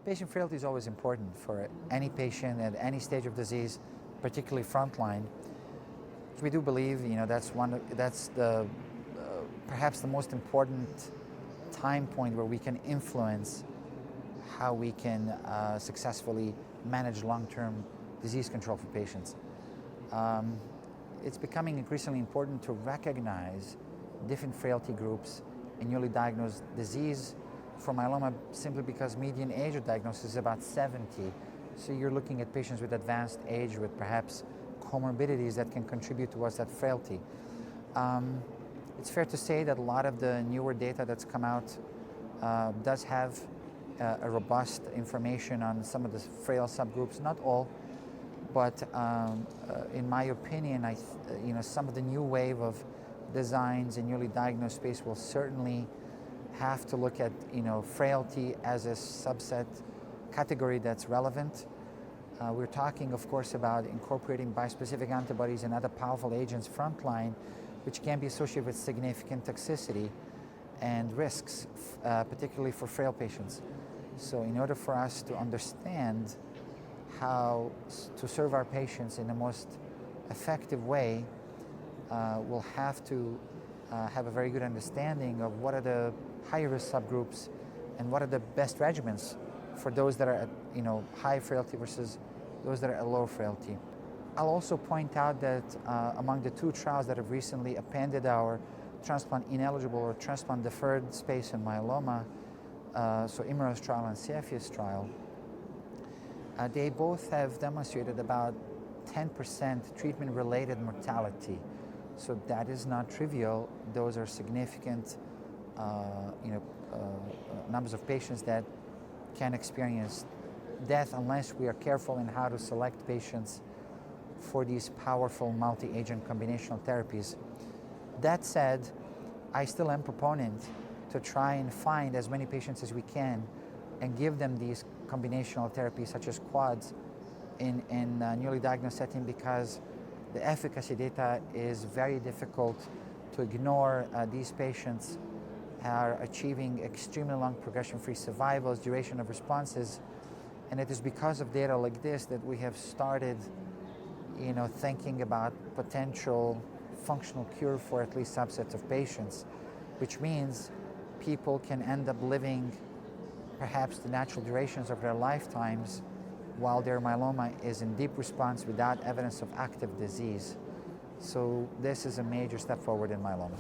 Patient frailty is always important for any patient at any stage of disease, particularly frontline. We do believe, that's the perhaps the most important time point where we can influence how we can successfully manage long-term disease control for patients. It's becoming increasingly important to recognize different frailty groups in newly diagnosed disease. For myeloma, simply because median age of diagnosis is about 70. So you're looking at patients with advanced age with perhaps comorbidities that can contribute towards that frailty. It's fair to say that a lot of the newer data that's come out does have a robust information on some of the frail subgroups, not all, but in my opinion, some of the new wave of designs in newly diagnosed space will certainly have to look at frailty as a subset category that's relevant. We're talking, of course, about incorporating bispecific antibodies and other powerful agents frontline, which can be associated with significant toxicity and risks, particularly for frail patients. So in order for us to understand how to serve our patients in the most effective way, we'll have to have a very good understanding of what are the high-risk subgroups and what are the best regimens for those that are at high frailty versus those that are at low frailty. I'll also point out that among the two trials that have recently appended our transplant-ineligible or transplant-deferred space in myeloma, so IMERO's trial and CEPHEUS trial, they both have demonstrated about 10% treatment-related mortality. So that is not trivial. Those are significant numbers of patients that can experience death unless we are careful in how to select patients for these powerful multi-agent combinational therapies. That said, I still am a proponent to try and find as many patients as we can and give them these combinational therapies such as quads in newly diagnosed setting, because the efficacy data is very difficult to ignore. These patients are achieving extremely long progression-free survivals, duration of responses, and it is because of data like this that we have started thinking about potential functional cure for at least subsets of patients, which means people can end up living perhaps the natural durations of their lifetimes while their myeloma is in deep response without evidence of active disease. So this is a major step forward in myeloma.